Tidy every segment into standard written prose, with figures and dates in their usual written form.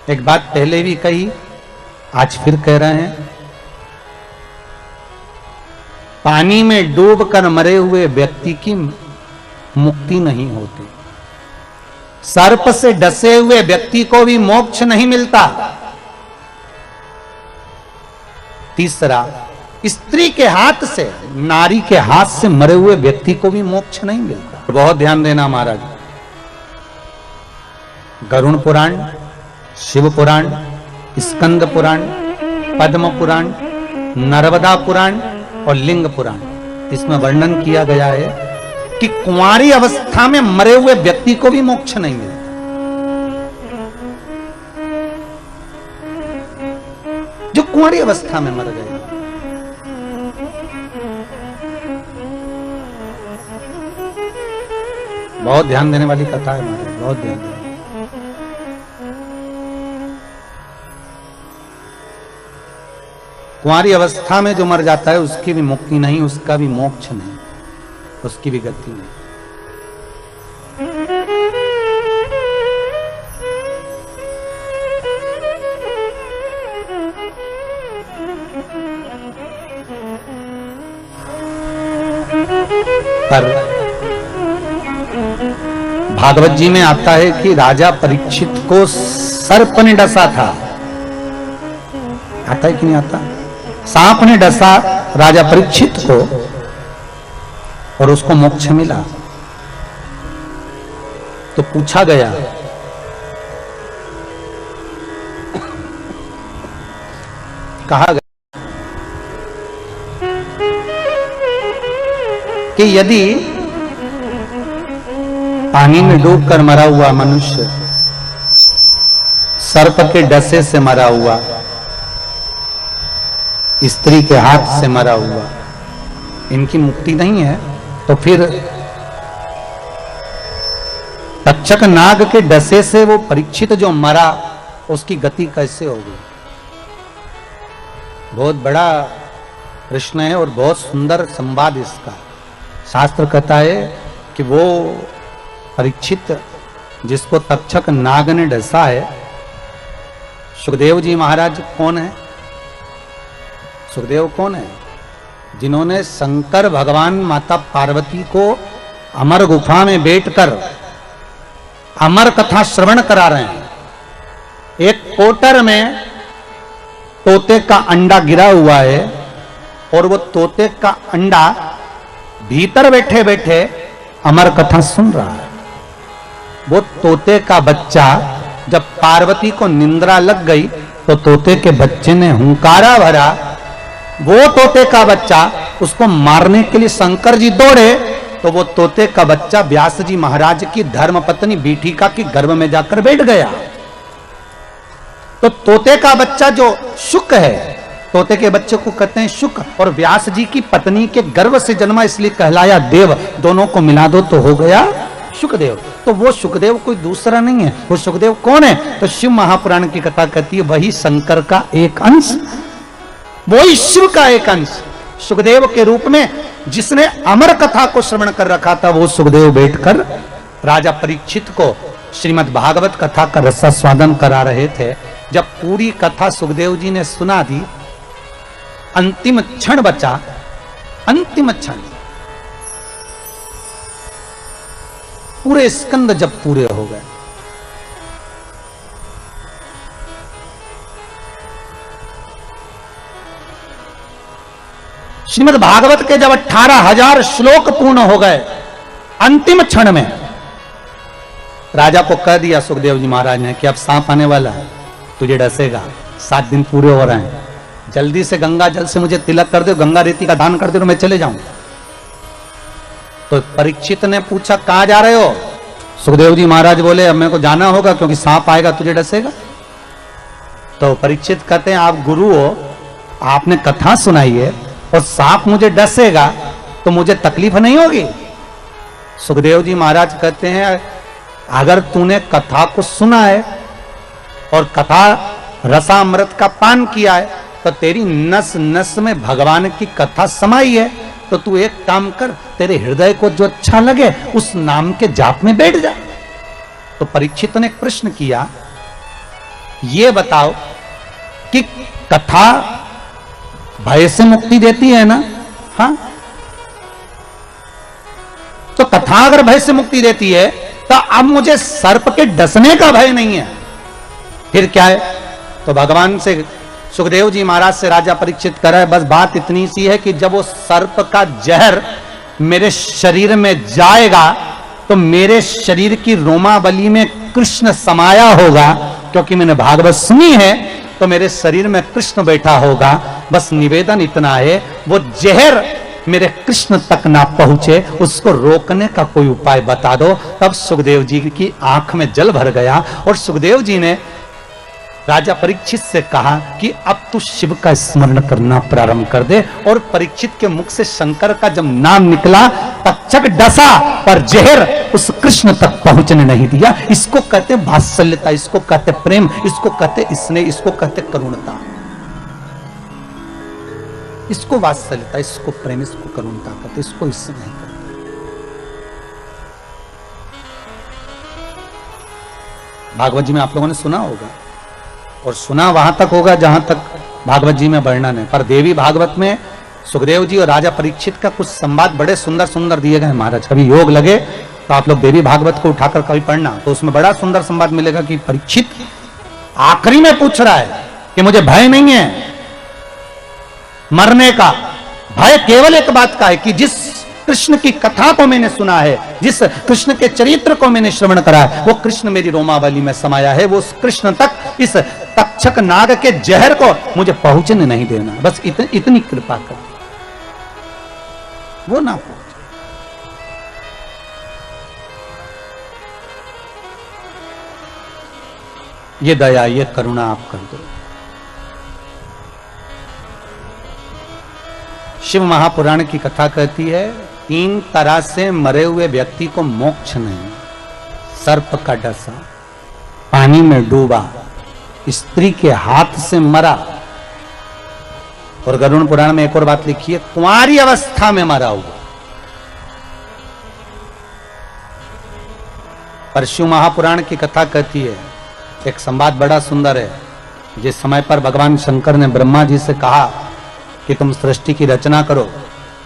एक बात पहले भी कही, आज फिर कह रहे हैं, पानी में डूबकर मरे हुए व्यक्ति की मुक्ति नहीं होती। सर्प से डसे हुए व्यक्ति को भी मोक्ष नहीं मिलता। तीसरा, स्त्री के हाथ से, नारी के हाथ से मरे हुए व्यक्ति को भी मोक्ष नहीं मिलता। बहुत ध्यान देना महाराज। गरुड़ पुराण, शिव पुराण, स्कंद पुराण, पद्म पुराण, नर्मदा पुराण और लिंग पुराण, इसमें वर्णन किया गया है कि कुंवारी अवस्था में मरे हुए व्यक्ति को भी मोक्ष नहीं मिलता। जो कुंवारी अवस्था में मर गए, बहुत ध्यान देने वाली कथा है महाराज, बहुत ध्यान देने। कुंवारी अवस्था में जो मर जाता है उसकी भी मुक्ति नहीं, उसका भी मोक्ष नहीं, उसकी भी गति नहीं। पर भागवत जी में आता है कि राजा परीक्षित को सर्प ने डसा था। आता है कि नहीं आता? सांप ने डसा राजा परीक्षित को और उसको मोक्ष मिला। तो पूछा गया, कहा गया कि यदि पानी में डूबकर मरा हुआ मनुष्य सर्प के डसे से मरा हुआ, स्त्री के हाथ से मरा हुआ, इनकी मुक्ति नहीं है, तो फिर तक्षक नाग के डसे से वो परीक्षित जो मरा उसकी गति कैसे होगी? बहुत बड़ा प्रश्न है और बहुत सुंदर संवाद इसका। शास्त्र कहता है कि वो परीक्षित जिसको तक्षक नाग ने डसा है, सुखदेव जी महाराज कौन है? सुखदेव कौन है? जिन्होंने शंकर भगवान माता पार्वती को अमर गुफा में बैठकर अमर कथा श्रवण करा रहे हैं। एक कोटर में तोते का अंडा गिरा हुआ है और वो तोते का अंडा भीतर बैठे बैठे अमर कथा सुन रहा है। वो तोते का बच्चा, जब पार्वती को निंद्रा लग गई तो तोते के बच्चे ने हुंकारा भरा। वो तोते का बच्चा, उसको मारने के लिए शंकर जी दौड़े तो वो तोते का बच्चा व्यास जी महाराज की धर्मपत्नी बीठिका के गर्भ में जाकर बैठ गया। तो तोते का बच्चा जो शुक है, तोते के बच्चे को कहते हैं शुक, और व्यास जी की पत्नी के गर्भ से जन्मा इसलिए कहलाया देव। दोनों को मिला दो तो हो गया शुकदेव। तो वो शुकदेव कोई दूसरा नहीं है। वो शुकदेव कौन है? तो शिव महापुराण की कथा कहती है वही शंकर का एक अंश, वही शिव का एक अंश। सुखदेव के रूप में जिसने अमर कथा को श्रवण कर रखा था, वो सुखदेव बैठकर राजा परीक्षित को श्रीमद् भागवत कथा का रसास्वादन करा रहे थे। जब पूरी कथा सुखदेव जी ने सुना दी, अंतिम क्षण बचा, अंतिम क्षण, पूरे स्कंद जब पूरे हो गए, श्रीमद् भागवत के जब 18,000 श्लोक पूर्ण हो गए, अंतिम क्षण में राजा को कह दिया सुखदेव जी महाराज ने कि अब सांप आने वाला है, तुझे डसेगा, 7 दिन पूरे हो रहे हैं, जल्दी से गंगा जल से मुझे तिलक कर दो, गंगा रेती का दान कर दो, मैं चले जाऊं। तो परीक्षित ने पूछा कहां जा रहे हो? सुखदेव जी महाराज बोले अब मेरे को जाना होगा क्योंकि सांप आएगा तुझे डसेगा। तो परीक्षित कहते हैं आप गुरु हो, आपने कथा सुनाई है और सांप मुझे डसेगा तो मुझे तकलीफ नहीं होगी? सुखदेव जी महाराज कहते हैं अगर तूने कथा को सुना है और कथा रसामृत का पान किया है तो तेरी नस नस में भगवान की कथा समाई है, तो तू एक काम कर, तेरे हृदय को जो अच्छा लगे उस नाम के जाप में बैठ जा। तो परीक्षित ने एक प्रश्न किया ये बताओ कि कथा भय से मुक्ति देती है ना? हाँ, तो कथा अगर भय से मुक्ति देती है तो अब मुझे सर्प के डसने का भय नहीं है, फिर क्या है? तो भगवान से सुखदेव जी महाराज से राजा परीक्षित कर रहे, बस बात इतनी सी है कि जब वो सर्प का जहर मेरे शरीर में जाएगा तो मेरे शरीर की रोमावली में कृष्ण समाया होगा, क्योंकि मैंने भागवत सुनी है तो मेरे शरीर में कृष्ण बैठा होगा। बस निवेदन इतना है, वो जहर मेरे कृष्ण तक ना पहुंचे, उसको रोकने का कोई उपाय बता दो। तब सुखदेव जी की आंख में जल भर गया और सुखदेव जी ने राजा परीक्षित से कहा कि अब तू शिव का स्मरण करना प्रारंभ कर दे। और परीक्षित के मुख से शंकर का जब नाम निकला, तक्षक डसा पर जहर उस कृष्ण तक पहुंचने नहीं दिया। इसको कहते वात्सल्यता, इसको कहते प्रेम, इसको कहते स्नेह, इसको कहते करुणता, इसको वात्सल्यता, इसको प्रेम, इसको करुणता कहते, इसको स्नेह कहते। भागवत जी में आप लोगों ने सुना होगा, और सुना वहां तक होगा जहां तक भागवत जी में वर्णन है, पर देवी भागवत में सुखदेव जी और राजा परीक्षित का कुछ संवाद बड़े सुंदर सुंदर दिए गए महाराज। कभी योग लगे तो आप लोग देवी भागवत को उठाकर कभी पढ़ना, तो उसमें बड़ा सुंदर संवाद मिलेगा कि परीक्षित आखिरी में पूछ रहा है कि मुझे भय नहीं है मरने का, भय केवल एक बात का है कि जिस कृष्ण की कथा को मैंने सुना है, जिस कृष्ण के चरित्र को मैंने श्रवण करा है, वो कृष्ण मेरी रोमावली में समाया है, वो उस कृष्ण तक इस तक्षक नाग के जहर को मुझे पहुंचने नहीं देना। बस इतनी कृपा कर, वो ना पहुंचे। ये दया, ये करुणा आप कर दो। शिव महापुराण की कथा कहती है, 3 तरह से मरे हुए व्यक्ति को मोक्ष नहीं। सर्प का डसा, पानी में डूबा, स्त्री के हाथ से मरा, और गरुड़ पुराण में एक और बात लिखी है, कुंवारी अवस्था में मरा हुआ। पर शिव महापुराण की कथा कहती है, एक संवाद बड़ा सुंदर है। जिस समय पर भगवान शंकर ने ब्रह्मा जी से कहा कि तुम सृष्टि की रचना करो,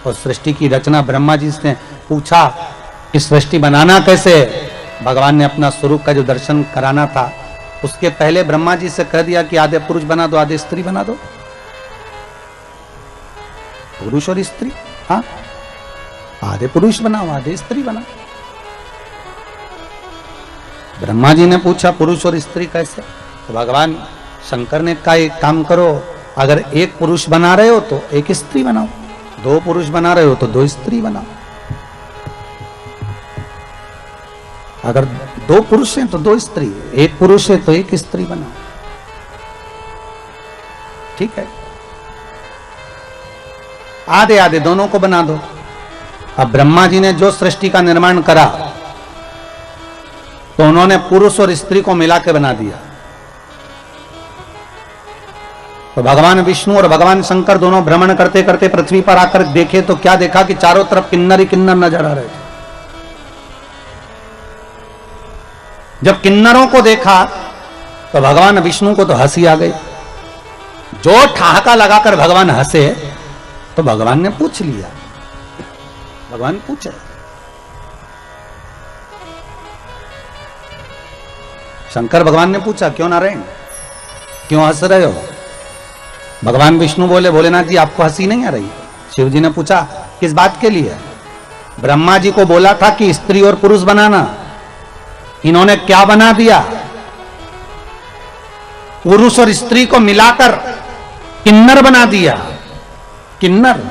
और सृष्टि की रचना ब्रह्मा जी से पूछा कि सृष्टि बनाना कैसे, भगवान ने अपना स्वरूप का जो दर्शन कराना था, उसके पहले ब्रह्मा जी से कह दिया कि आधे पुरुष बना दो, आधे स्त्री बना दो। पुरुष और स्त्री, हाँ, आधे पुरुष बनाओ, आधे स्त्री बनाओ। ब्रह्मा जी ने पूछा पुरुष और स्त्री कैसे, तो भगवान शंकर ने कहा एक काम करो, अगर एक पुरुष बना रहे हो तो एक स्त्री बनाओ, 2 पुरुष बना रहे हो तो 2 स्त्री बनाओ, अगर 2 पुरुष हैं तो 2 स्त्री, 1 पुरुष है तो 1 स्त्री बनाओ, ठीक है। आधे आधे दोनों को बना दो। अब ब्रह्मा जी ने जो सृष्टि का निर्माण करा तो उन्होंने पुरुष और स्त्री को मिला के बना दिया। तो भगवान विष्णु और भगवान शंकर दोनों भ्रमण करते करते पृथ्वी पर आकर देखे तो क्या देखा कि चारों तरफ किन्नर ही किन्नर नजर आ रहे थे। जब किन्नरों को देखा तो भगवान विष्णु को तो हंसी आ गई। जो ठहाका लगाकर भगवान हंसे तो भगवान ने पूछ लिया, भगवान पूछे शंकर भगवान ने पूछा क्यों नारायण, क्यों हंस रहे हो? भगवान विष्णु बोले भोलेनाथ जी आपको हंसी नहीं आ रही? शिव जी ने पूछा किस बात के लिए? ब्रह्मा जी को बोला था कि स्त्री और पुरुष बनाना, इन्होंने क्या बना दिया? पुरुष और स्त्री को मिलाकर किन्नर बना दिया। किन्नर,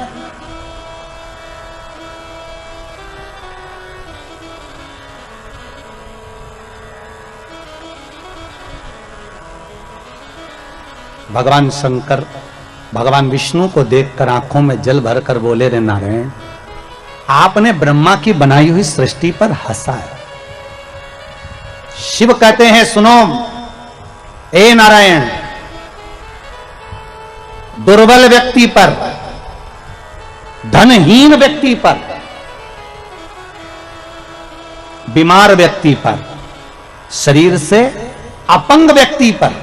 भगवान शंकर भगवान विष्णु को देखकर आंखों में जल भरकर बोले, रे नारायण आपने ब्रह्मा की बनाई हुई सृष्टि पर हंसा है। शिव कहते हैं सुनो ए नारायण, दुर्बल व्यक्ति पर, धनहीन व्यक्ति पर, बीमार व्यक्ति पर, शरीर से अपंग व्यक्ति पर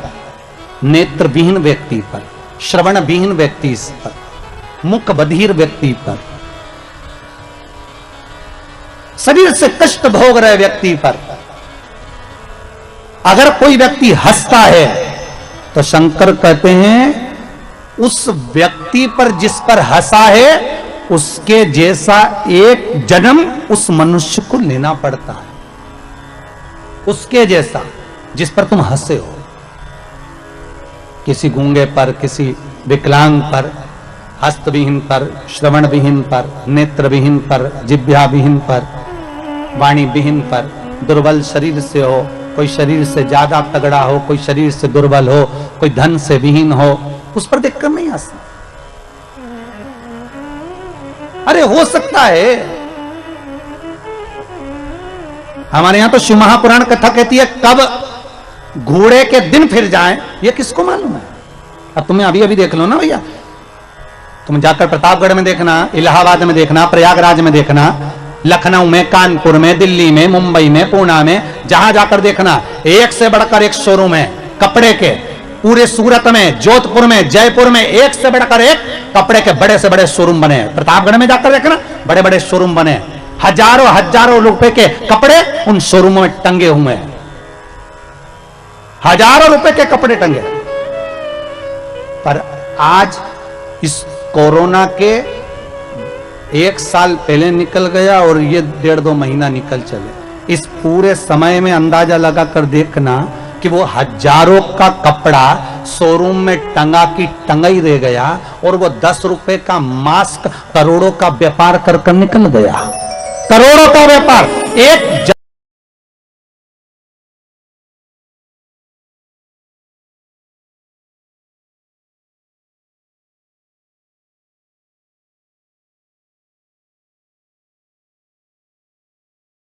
नेत्र विहीन व्यक्ति पर, श्रवण विहीन व्यक्ति पर, मुख बधिर व्यक्ति पर, शरीर से कष्ट भोग रहे व्यक्ति पर अगर कोई व्यक्ति हंसता है तो शंकर कहते हैं उस व्यक्ति पर जिस पर हंसा है उसके जैसा एक जन्म उस मनुष्य को लेना पड़ता है। उसके जैसा जिस पर तुम हंसे हो, किसी गूंगे पर, किसी विकलांग पर, हस्तविहीन पर, श्रवण विहीन पर, नेत्र विहीन पर, जिह्वा विहीन पर, वाणी विहीन पर, दुर्बल शरीर से हो, कोई शरीर से ज्यादा तगड़ा हो, कोई शरीर से दुर्बल हो, कोई धन से विहीन हो, उस पर देखकर नहीं हंसना। अरे हो सकता है, हमारे यहां तो शिव महापुराण कथा कहती है कब घोड़े के दिन फिर जाएं ये किसको मालूम है। अब तुम्हें अभी अभी देख लो ना भैया, तुम जाकर प्रतापगढ़ में देखना, इलाहाबाद में देखना, प्रयागराज में देखना, लखनऊ में, कानपुर में, दिल्ली में, मुंबई में, पूना में, जहां जाकर देखना एक से बढ़कर एक शोरूम है कपड़े के। पूरे सूरत में, जोधपुर में, जयपुर में एक से बढ़कर एक कपड़े के बड़े से बड़े शोरूम बने। प्रतापगढ़ में जाकर देखना बड़े बड़े शोरूम बने, हजारों हजारों रुपए के कपड़े उन शोरूमों में टंगे हुए हैं, हजारों रुपए के कपड़े टंगे। पर आज इस कोरोना के 1 साल पहले निकल गया और ये 1.5-2 महीना निकल चले, इस पूरे समय में अंदाजा लगाकर देखना कि वो हजारों का कपड़ा शोरूम में टंगा की टंगा ही रह गया और वो 10 रुपए का मास्क करोड़ों का व्यापार कर निकल गया। करोड़ों का व्यापार एक